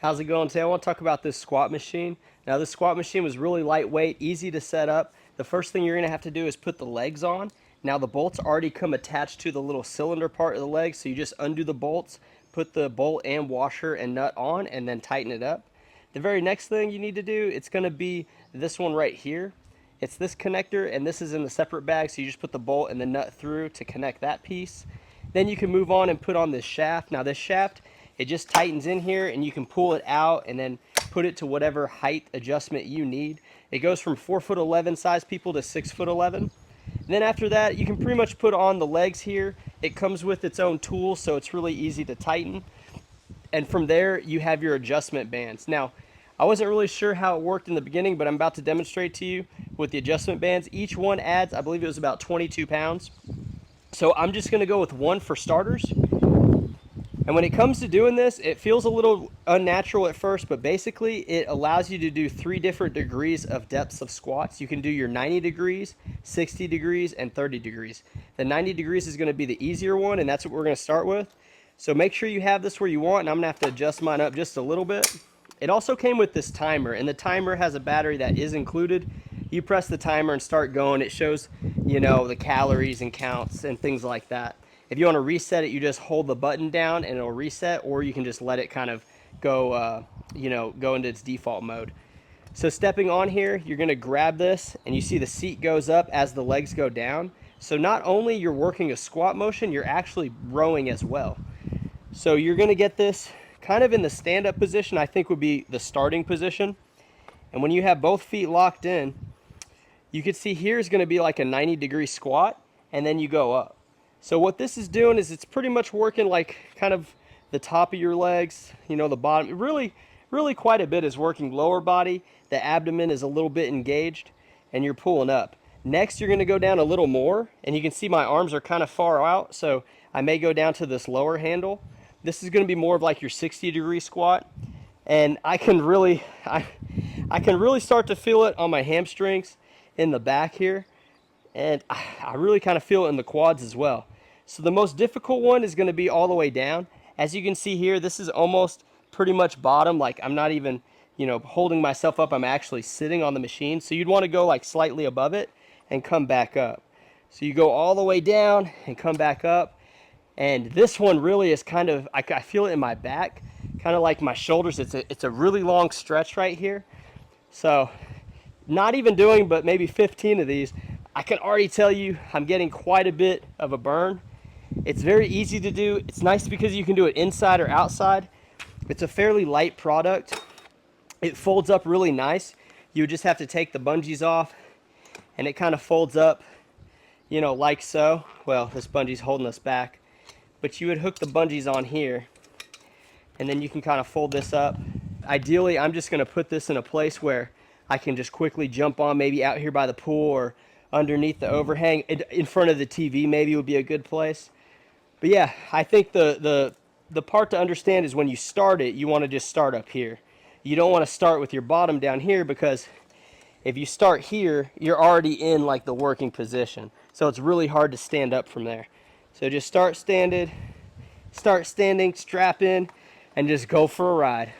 How's it going today? I want to talk about this squat machine. Now this squat machine was really lightweight, easy to set up. The first thing you're going to have to do is put the legs on. Now the bolts already come attached to the little cylinder part of the leg, so you just undo the bolts, put the bolt and washer and nut on, and then tighten it up. The very next thing you need to do, it's going to be this one right here. It's this connector, and this is in the separate bag, so you just put the bolt and the nut through to connect that piece. Then you can move on and put on this shaft. Now this shaft, it just tightens in here and you can pull it out and then put it to whatever height adjustment you need. It goes from 4'11" size people to 6'11". Then after that, you can pretty much put on the legs here. It comes with its own tool, so it's really easy to tighten. And from there, you have your adjustment bands. Now, I wasn't really sure how it worked in the beginning, but I'm about to demonstrate to you with the adjustment bands. Each one adds, I believe it was about 22 pounds. So I'm just going to go with one for starters. And when it comes to doing this, it feels a little unnatural at first, but basically it allows you to do 3 different degrees of depths of squats. You can do your 90 degrees, 60 degrees, and 30 degrees. The 90 degrees is going to be the easier one, and that's what we're going to start with. So make sure you have this where you want, and I'm going to have to adjust mine up just a little bit. It also came with this timer, and the timer has a battery that is included. You press the timer and start going. It shows, the calories and counts and things like that. If you want to reset it, you just hold the button down and it'll reset, or you can just let it kind of go, go into its default mode. So stepping on here, you're going to grab this, and you see the seat goes up as the legs go down. So not only you're working a squat motion, you're actually rowing as well. So you're going to get this kind of in the stand-up position, I think would be the starting position. And when you have both feet locked in, you can see here is going to be like a 90-degree squat, and then you go up. So what this is doing is it's pretty much working like kind of the top of your legs, the bottom. Really quite a bit is working lower body. The abdomen is a little bit engaged, and you're pulling up. Next, you're going to go down a little more, and you can see my arms are kind of far out, so I may go down to this lower handle. This is going to be more of like your 60-degree squat, and I can really start to feel it on my hamstrings in the back here, and I really kind of feel it in the quads as well. So the most difficult one is going to be all the way down. As you can see here, this is almost pretty much bottom, like I'm not even holding myself up, I'm actually sitting on the machine. So you'd want to go like slightly above it and come back up. So you go all the way down and come back up. And this one really is kind of, I feel it in my back, kind of like my shoulders. It's a really long stretch right here. So not even doing but maybe 15 of these, I can already tell you I'm getting quite a bit of a burn. It's very easy to do. It's nice because you can do it inside or outside. It's a fairly light product. It folds up really nice. You would just have to take the bungees off, and it kind of folds up, like so. Well, this bungee's holding us back. But you would hook the bungees on here, and then you can kind of fold this up. Ideally, I'm just going to put this in a place where I can just quickly jump on, maybe out here by the pool or underneath the overhang. In front of the TV maybe would be a good place. But yeah, I think the part to understand is when you start it, you want to just start up here. You don't want to start with your bottom down here, because if you start here, you're already in like the working position. So it's really hard to stand up from there. So just start standing, strap in, and just go for a ride.